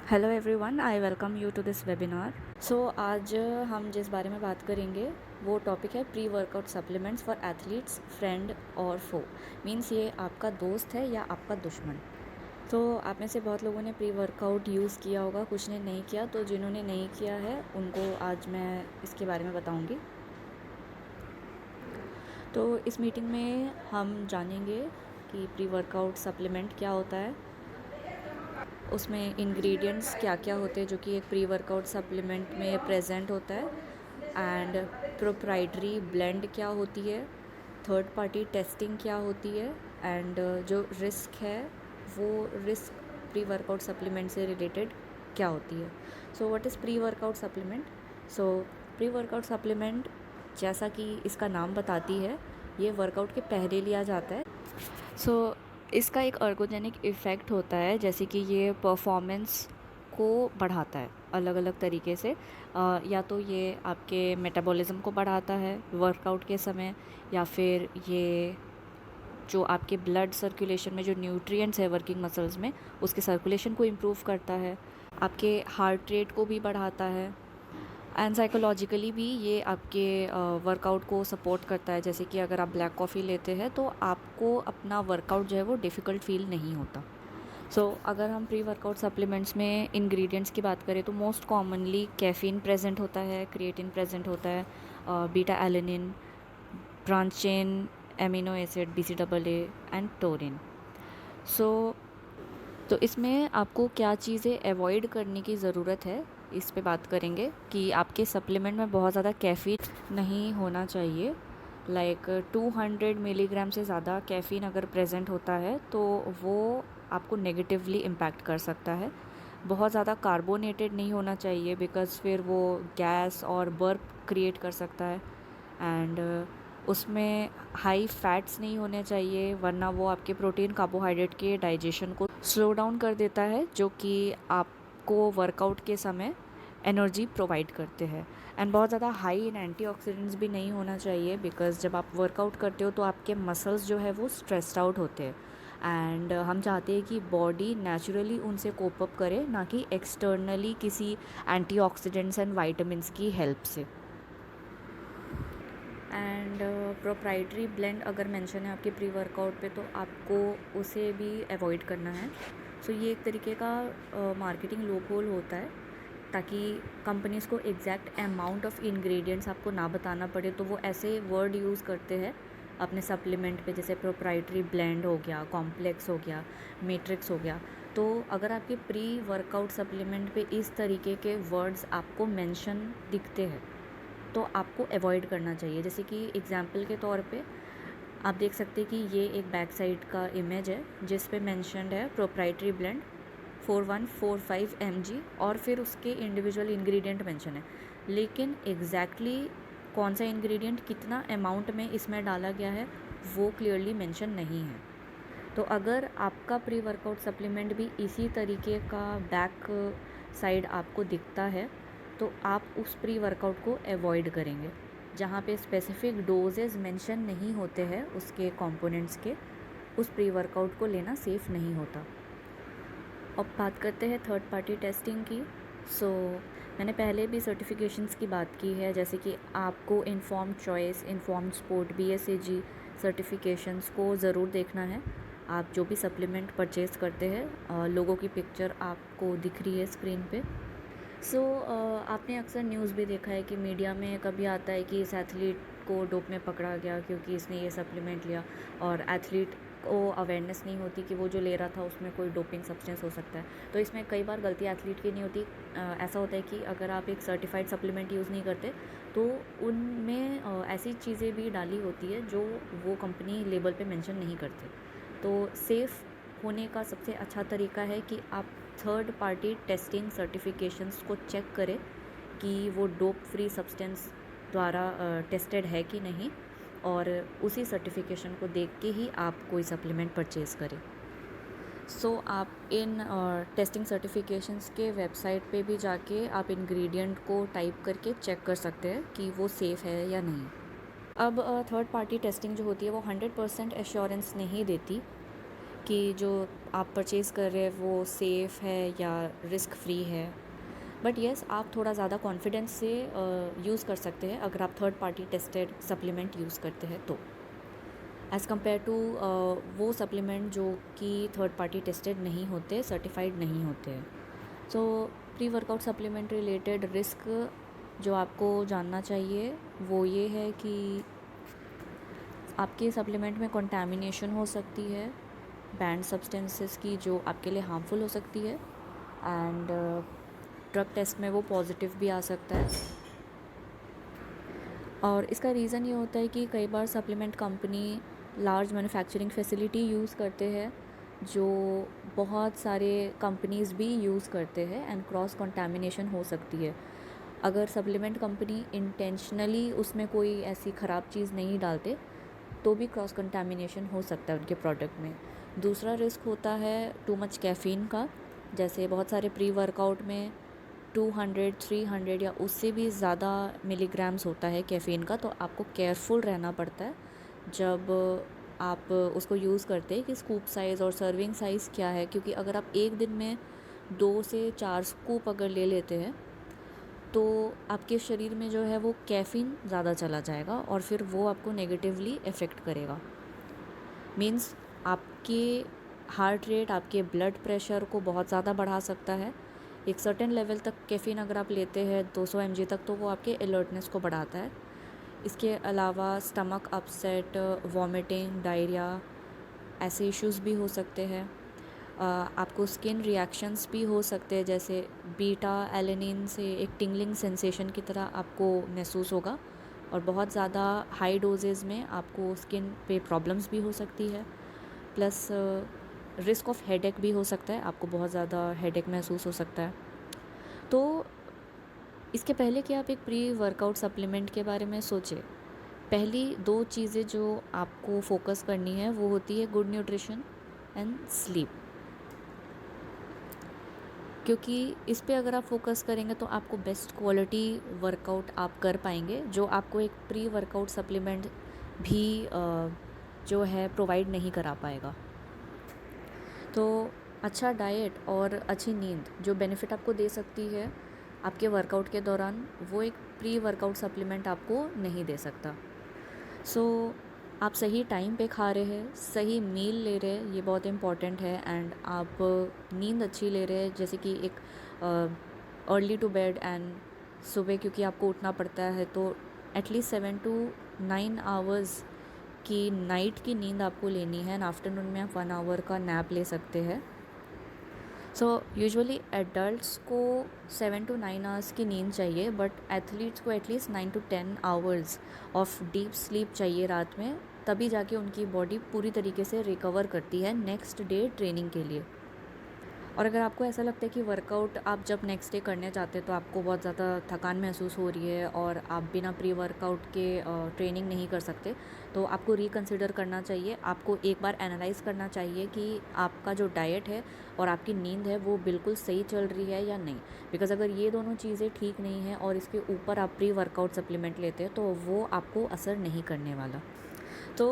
Hello everyone, I welcome you to this webinar. आज हम जिस बारे में बात करेंगे वो टॉपिक है pre workout supplements for athletes, friend और फो। मीन्स ये आपका दोस्त है या आपका दुश्मन। तो आप में से बहुत लोगों ने प्री वर्कआउट यूज़ किया होगा, कुछ ने नहीं किया। तो जिन्होंने नहीं किया है उनको आज मैं इसके बारे में बताऊंगी। तो इस मीटिंग में हम जानेंगे कि प्री वर्कआउट सप्लीमेंट क्या होता है, उसमें इंग्रेडिएंट्स क्या क्या होते हैं जो कि एक प्री वर्कआउट सप्लीमेंट में प्रेजेंट होता है, एंड प्रोप्राइटरी ब्लेंड क्या होती है, थर्ड पार्टी टेस्टिंग क्या होती है, एंड जो रिस्क है वो रिस्क प्री वर्कआउट सप्लीमेंट से रिलेटेड क्या होती है। So what is pre workout supplement? So pre workout supplement, जैसा कि इसका नाम बताती है, ये वर्कआउट के पहले लिया जाता है। इसका एक अर्गोजेनिक इफ़ेक्ट होता है, जैसे कि ये परफॉर्मेंस को बढ़ाता है अलग अलग तरीके से। या तो ये आपके मेटाबॉलिज्म को बढ़ाता है वर्कआउट के समय, या फिर ये जो आपके ब्लड सर्कुलेशन में जो न्यूट्रिएंट्स है वर्किंग मसल्स में, उसके सर्कुलेशन को इम्प्रूव करता है, आपके हार्ट रेट को भी बढ़ाता है, एंड साइकोलॉजिकली भी ये आपके वर्कआउट को सपोर्ट करता है। जैसे कि अगर आप ब्लैक कॉफ़ी लेते हैं तो आपको अपना वर्कआउट जो है वो डिफ़िकल्ट फील नहीं होता। अगर हम प्री वर्कआउट सप्लीमेंट्स में इंग्रेडिएंट्स की बात करें तो मोस्ट कॉमनली कैफ़ीन प्रेजेंट होता है, क्रिएटिन प्रेजेंट होता है, beta alanine, branch chain amino acid BCAA and taurine. So तो इसमें आपको क्या चीज़ें अवॉइड करने की ज़रूरत है, इस पे बात करेंगे कि आपके सप्लीमेंट में बहुत ज़्यादा कैफ़ीन नहीं होना चाहिए। लाइक 200 मिलीग्राम से ज़्यादा कैफ़ीन अगर प्रेजेंट होता है तो वो आपको नेगेटिवली इम्पैक्ट कर सकता है। बहुत ज़्यादा कार्बोनेटेड नहीं होना चाहिए, बिकॉज़ फिर वो गैस और बर्प क्रिएट कर सकता है। एंड उसमें हाई फैट्स नहीं होने चाहिए, वरना वो आपके प्रोटीन कार्बोहाइड्रेट के डाइजेशन को स्लो डाउन कर देता है, जो कि आपको वर्कआउट के समय एनर्जी प्रोवाइड करते हैं। एंड बहुत ज़्यादा हाई इन एंटीऑक्सीडेंट्स भी नहीं होना चाहिए, बिकॉज़ जब आप वर्कआउट करते हो तो आपके मसल्स जो है वो स्ट्रेस्ड आउट होते हैं, एंड हम चाहते हैं कि बॉडी नेचुरली उनसे कोप अप करे, ना कि एक्सटर्नली किसी एंटीऑक्सीडेंट्स एंड वाइटामिन्स की हेल्प से। एंड प्रोप्राइटरी ब्लेंड अगर मेंशन है आपके प्री वर्कआउट पे तो आपको उसे भी अवॉइड करना है। ये एक तरीके का मार्केटिंग लूप होल होता है, ताकि कंपनीज़ को एग्जैक्ट अमाउंट ऑफ इंग्रेडिएंट्स आपको ना बताना पड़े, तो वो ऐसे वर्ड यूज़ करते हैं अपने सप्लीमेंट पे, जैसे प्रोप्राइटरी ब्लेंड हो गया, कॉम्प्लेक्स हो गया, मैट्रिक्स हो गया। तो अगर आपके प्री वर्कआउट सप्लीमेंट पे इस तरीके के वर्ड्स आपको मेंशन दिखते हैं तो आपको अवॉइड करना चाहिए। जैसे कि एग्जांपल के तौर पे आप देख सकते हैं कि ये एक बैक साइड का इमेज है जिस पे मेंशन्ड है प्रोप्राइटरी ब्लेंड 4145 mg, और फिर उसके इंडिविजुअल इंग्रेडिएंट मेंशन है, लेकिन एग्जैक्टली कौन सा इंग्रेडिएंट कितना अमाउंट में इसमें डाला गया है वो क्लियरली मेंशन नहीं है। तो अगर आपका प्री वर्कआउट सप्लीमेंट भी इसी तरीके का बैक साइड आपको दिखता है तो आप उस प्री वर्कआउट को अवॉइड करेंगे। जहाँ पे स्पेसिफिक डोजेज़ मेंशन नहीं होते हैं उसके कंपोनेंट्स के, उस प्री वर्कआउट को लेना सेफ़ नहीं होता। अब बात करते हैं थर्ड पार्टी टेस्टिंग की। मैंने पहले भी सर्टिफिकेशंस की बात की है, जैसे कि आपको informed choice, informed sport, BSAG certifications को ज़रूर देखना है। आप जो भी सप्लीमेंट परचेज़ करते हैं, लोगों की पिक्चर आपको दिख रही है स्क्रीन पे। आपने अक्सर न्यूज़ भी देखा है कि मीडिया में कभी आता है कि इस एथलीट को डोप में पकड़ा गया क्योंकि इसने ये सप्लीमेंट लिया, और एथलीट को अवेयरनेस नहीं होती कि वो जो ले रहा था उसमें कोई डोपिंग सब्सटेंस हो सकता है। तो इसमें कई बार गलती एथलीट की नहीं होती। ऐसा होता है कि अगर आप एक सर्टिफाइड सप्लीमेंट यूज़ नहीं करते तो उनमें ऐसी चीज़ें भी डाली होती है जो वो कंपनी लेबल पे मेंशन नहीं करते। तो सेफ़ होने का सबसे अच्छा तरीका है कि आप थर्ड पार्टी टेस्टिंग सर्टिफिकेशंस को चेक करें कि वो डोप फ्री सब्सटेंस द्वारा टेस्टेड है कि नहीं, और उसी सर्टिफिकेशन को देख के ही आप कोई सप्लीमेंट परचेज़ करें। आप इन टेस्टिंग सर्टिफिकेशंस के वेबसाइट पे भी जाके आप इंग्रेडिएंट को टाइप करके चेक कर सकते हैं कि वो सेफ़ है या नहीं। अब थर्ड पार्टी टेस्टिंग जो होती है वो 100% एश्योरेंस नहीं देती कि जो आप परचेज़ कर रहे हैं वो सेफ़ है या रिस्क फ्री है। बट येस, आप थोड़ा ज़्यादा कॉन्फिडेंस से यूज़ कर सकते हैं अगर आप third party tested supplement use करते हैं तो, एज़ कम्पेयर टू वो सप्लीमेंट जो कि थर्ड पार्टी टेस्टेड नहीं होते, सर्टिफाइड नहीं होते हैं। सो pre workout supplement related risk जो आपको जानना चाहिए वो ये है कि आपके सप्लीमेंट में कंटामिनेशन हो सकती है बैंड सब्सटेंसेस की जो आपके लिए हार्मफुल हो सकती है, एंड ड्रग टेस्ट में वो पॉजिटिव भी आ सकता है। और इसका रीज़न ये होता है कि कई बार supplement company large manufacturing facility use करते हैं जो बहुत सारे कंपनीज़ भी यूज़ करते हैं, एंड क्रॉस कंटामिनेशन हो सकती है। अगर सप्लीमेंट कंपनी इंटेंशनली उसमें कोई ऐसी ख़राब चीज़ नहीं डालते तो भी क्रॉस कंटामिनेशन हो सकता है उनके प्रोडक्ट में। दूसरा रिस्क होता है टू मच कैफ़ीन का, जैसे बहुत सारे प्री वर्कआउट में 200, 300 या उससे भी ज़्यादा मिलीग्राम्स होता है कैफ़ीन का, तो आपको केयरफुल रहना पड़ता है जब आप उसको यूज़ करते हैं कि स्कूप साइज़ और सर्विंग साइज़ क्या है, क्योंकि अगर आप एक दिन में 2 से 4 स्कूप अगर ले लेते हैं तो आपके शरीर में जो है वो कैफ़ीन ज़्यादा चला जाएगा और फिर वो आपको नेगेटिवली इफ़ेक्ट करेगा। मीन्स आपके हार्ट रेट, आपके ब्लड प्रेशर को बहुत ज़्यादा बढ़ा सकता है। एक सर्टेन लेवल तक कैफ़ीन अगर आप लेते हैं 200 mg तक, तो वो आपके अलर्टनेस को बढ़ाता है। इसके अलावा स्टमक अपसेट, वॉमिटिंग, डायरिया ऐसे इश्यूज़ भी हो सकते हैं। आपको स्किन रिएक्शंस भी हो सकते हैं, जैसे बीटा एलेनिन से एक टिंगलिंग सेंसेशन की तरह आपको महसूस होगा, और बहुत ज़्यादा हाई डोजेज़ में आपको स्किन पे प्रॉब्लम्स भी हो सकती है। प्लस रिस्क ऑफ हेडेक भी हो सकता है, आपको बहुत ज़्यादा हेडेक महसूस हो सकता है। तो इसके पहले कि आप एक प्री वर्कआउट सप्लीमेंट के बारे में सोचें, पहली 2 चीज़ें जो आपको फोकस करनी है वो होती है गुड न्यूट्रिशन एंड स्लीप, क्योंकि इस पे अगर आप फोकस करेंगे तो आपको बेस्ट क्वालिटी वर्कआउट आप कर पाएंगे, जो आपको एक प्री वर्कआउट सप्लीमेंट भी जो है प्रोवाइड नहीं करा पाएगा। तो अच्छा डाइट और अच्छी नींद जो बेनिफिट आपको दे सकती है आपके वर्कआउट के दौरान, वो एक प्री वर्कआउट सप्लीमेंट आपको नहीं दे सकता। सो आप सही टाइम पे खा रहे हैं, सही मील ले रहे हैं, ये बहुत इम्पॉर्टेंट है, एंड आप नींद अच्छी ले रहे हैं, जैसे कि एक अर्ली टू बेड, एंड सुबह क्योंकि आपको उठना पड़ता है तो एटलीस्ट 7 to 9 आवर्स की नाइट की नींद आपको लेनी है, एंड आफ्टरनून में आप 1 आवर का नैप ले सकते हैं। सो यूजुअली एडल्ट्स को 7 to 9 आवर्स की नींद चाहिए, बट एथलीट्स को at least 9 to 10 hours of deep sleep चाहिए रात में, तभी जाके उनकी बॉडी पूरी तरीके से रिकवर करती है नेक्स्ट डे ट्रेनिंग के लिए। और अगर आपको ऐसा लगता है कि वर्कआउट आप जब नेक्स्ट डे करने जाते हैं तो आपको बहुत ज़्यादा थकान महसूस हो रही है और आप बिना प्री वर्कआउट के ट्रेनिंग नहीं कर सकते, तो आपको रिकंसिडर करना चाहिए। आपको एक बार एनालाइज़ करना चाहिए कि आपका जो डाइट है और आपकी नींद है वो बिल्कुल सही चल रही है या नहीं। बिकॉज़ अगर ये दोनों चीज़ें ठीक नहीं हैं और इसके ऊपर आप प्री वर्कआउट सप्लीमेंट लेते हैं तो वो आपको असर नहीं करने वाला। तो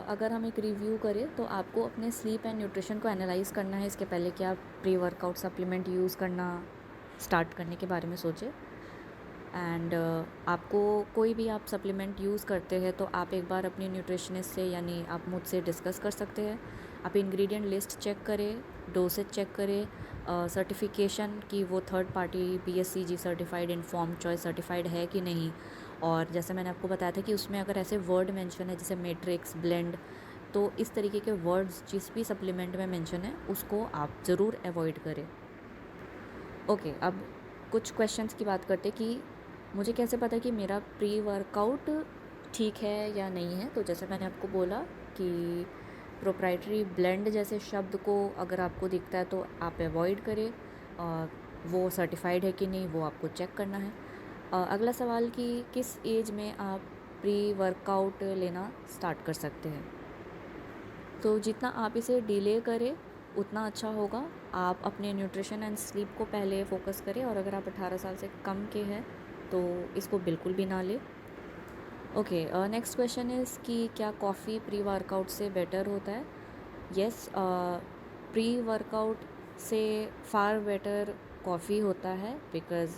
अगर हम एक रिव्यू करें तो आपको अपने स्लीप एंड न्यूट्रिशन को एनालाइज़ करना है इसके पहले कि आप प्री वर्कआउट सप्लीमेंट यूज़ करना स्टार्ट करने के बारे में सोचें। एंड आपको कोई भी आप सप्लीमेंट यूज़ करते हैं तो आप एक बार अपनी न्यूट्रिशनिस्ट से यानी आप मुझसे डिस्कस कर सकते हैं। आप इंग्रेडिएंट लिस्ट चेक करें, डोसेज चेक करें, सर्टिफिकेशन कि वो third party BSCG certified, informed choice certified है कि नहीं। और जैसे मैंने आपको बताया था कि उसमें अगर ऐसे वर्ड मेंशन है जैसे मैट्रिक्स, ब्लेंड, तो इस तरीके के वर्ड्स जिस भी सप्लीमेंट में मेंशन है उसको आप ज़रूर अवॉइड करें। ओके, अब कुछ क्वेश्चंस की बात करते कि मुझे कैसे पता कि मेरा प्री वर्कआउट ठीक है या नहीं है। तो जैसे मैंने आपको बोला कि प्रोप्राइटरी ब्लेंड जैसे शब्द को अगर आपको दिखता है तो आप अवॉइड करें, वो सर्टिफाइड है कि नहीं वो आपको चेक करना है। अगला सवाल कि किस एज में आप प्री वर्कआउट लेना स्टार्ट कर सकते हैं। तो जितना आप इसे डिले करें उतना अच्छा होगा। आप अपने न्यूट्रिशन एंड स्लीप को पहले फोकस करें, और अगर आप 18 साल से कम के हैं तो इसको बिल्कुल भी ना लें। ओके, नेक्स्ट क्वेश्चन इज़ कि क्या कॉफ़ी प्री वर्कआउट से बेटर होता है। येस, प्री वर्कआउट से फार बेटर कॉफ़ी होता है, बिकॉज़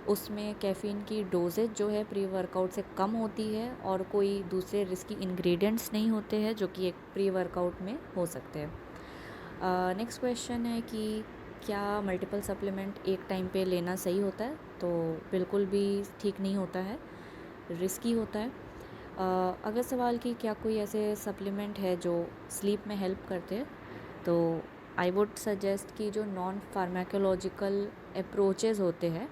उसमें कैफ़ीन की डोजेज जो है प्री वर्कआउट से कम होती है और कोई दूसरे रिस्की इंग्रेडिएंट्स नहीं होते हैं जो कि एक प्री वर्कआउट में हो सकते हैं। नेक्स्ट क्वेश्चन है कि क्या मल्टीपल सप्लीमेंट एक टाइम पे लेना सही होता है? तो बिल्कुल भी ठीक नहीं होता है, रिस्की होता है। अगर सवाल कि क्या कोई ऐसे सप्लीमेंट है जो स्लीप में हेल्प करते हैं, तो आई वुड सजेस्ट कि जो नॉन फार्माकोलॉजिकल अप्रोचेज़ होते हैं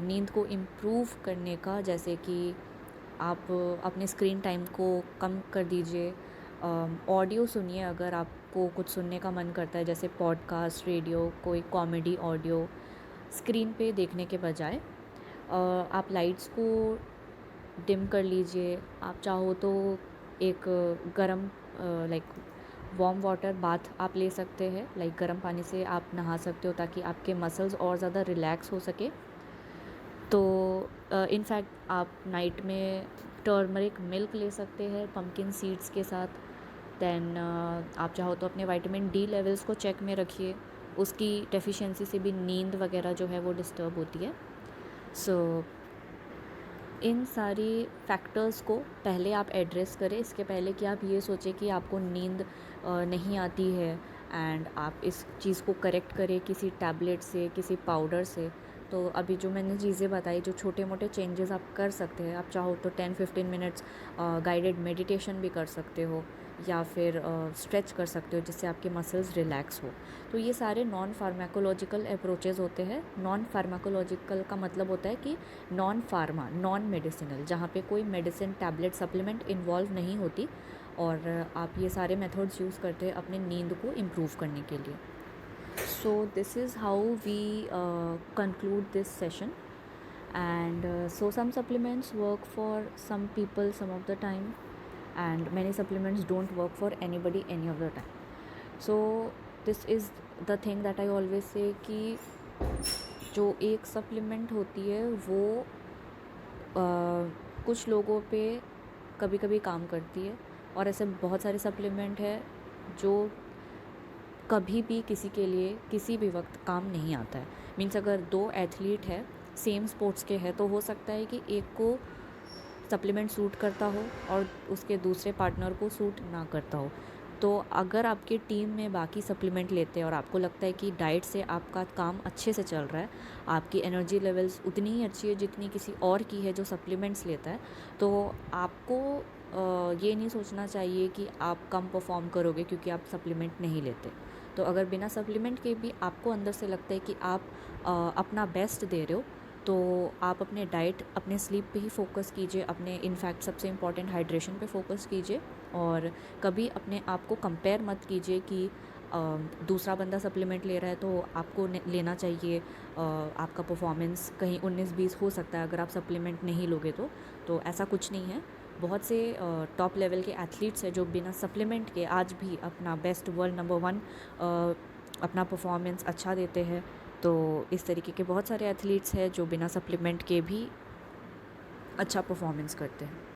नींद को इम्प्रूव करने का, जैसे कि आप अपने स्क्रीन टाइम को कम कर दीजिए, ऑडियो सुनिए अगर आपको कुछ सुनने का मन करता है, जैसे पॉडकास्ट, रेडियो, कोई कॉमेडी ऑडियो स्क्रीन पे देखने के बजाय। आप लाइट्स को डिम कर लीजिए। आप चाहो तो एक गरम लाइक वार्म वाटर बाथ आप ले सकते हैं, लाइक गर्म पानी से आप नहा सकते हो ताकि आपके मसल्स और ज़्यादा रिलैक्स हो सके। तो इनफैक्ट आप नाइट में टर्मरिक मिल्क ले सकते हैं पम्पकिन सीड्स के साथ। दैन आप चाहो तो अपने विटामिन डी लेवल्स को चेक में रखिए, उसकी डेफिशिएंसी से भी नींद वगैरह जो है वो डिस्टर्ब होती है। सो इन सारी फैक्टर्स को पहले आप एड्रेस करें, इसके पहले कि आप ये सोचें कि आपको नींद नहीं आती है एंड आप इस चीज़ को करेक्ट करें किसी टैबलेट से, किसी पाउडर से। तो अभी जो मैंने चीज़ें बताई, जो छोटे मोटे चेंजेस आप कर सकते हैं, आप चाहो तो 10-15 मिनट्स गाइडेड मेडिटेशन भी कर सकते हो या फिर स्ट्रेच कर सकते हो जिससे आपके मसल्स रिलैक्स हो। तो ये सारे नॉन फार्माकोलॉजिकल अप्रोचेज़ होते हैं। नॉन फार्माकोलॉजिकल का मतलब होता है कि नॉन फार्मा, नॉन मेडिसिनल, जहाँ पे कोई मेडिसिन, टैबलेट, सप्लीमेंट इन्वॉल्व नहीं होती, और आप ये सारे मेथड्स यूज़ करते हैं अपने नींद को इम्प्रूव करने के लिए। So this is how we conclude this session, and so some supplements work for some people some of the time, and many supplements don't work for anybody any of the time. So this is the thing that I always say कि जो एक supplement होती है वो कुछ लोगों पे कभी कभी काम करती है, और ऐसे बहुत सारे सप्लीमेंट है जो कभी भी किसी के लिए किसी भी वक्त काम नहीं आता है। मीन्स अगर 2 एथलीट है सेम स्पोर्ट्स के हैं, तो हो सकता है कि एक को सप्लीमेंट सूट करता हो और उसके दूसरे पार्टनर को सूट ना करता हो। तो अगर आपकी टीम में बाकी सप्लीमेंट लेते हैं और आपको लगता है कि डाइट से आपका काम अच्छे से चल रहा है, आपकी एनर्जी लेवल्स उतनी ही अच्छी है जितनी किसी और की है जो सप्लीमेंट्स लेता है, तो आपको ये नहीं सोचना चाहिए कि आप कम परफॉर्म करोगे क्योंकि आप सप्लीमेंट नहीं लेते। तो अगर बिना सप्लीमेंट के भी आपको अंदर से लगता है कि आप अपना बेस्ट दे रहे हो, तो आप अपने डाइट, अपने स्लीप पे ही फोकस कीजिए, अपने इनफैक्ट सबसे इम्पॉर्टेंट हाइड्रेशन पे फोकस कीजिए, और कभी अपने आप को कंपेयर मत कीजिए कि दूसरा बंदा सप्लीमेंट ले रहा है तो आपको लेना चाहिए। आपका परफॉर्मेंस कहीं 19-20 हो सकता है अगर आप सप्लीमेंट नहीं लोगे तो ऐसा कुछ नहीं है। बहुत से टॉप लेवल के एथलीट्स हैं जो बिना सप्लीमेंट के आज भी अपना बेस्ट, वर्ल्ड नंबर 1 अपना परफॉर्मेंस अच्छा देते हैं। तो इस तरीके के बहुत सारे एथलीट्स हैं जो बिना सप्लीमेंट के भी अच्छा परफॉर्मेंस करते हैं।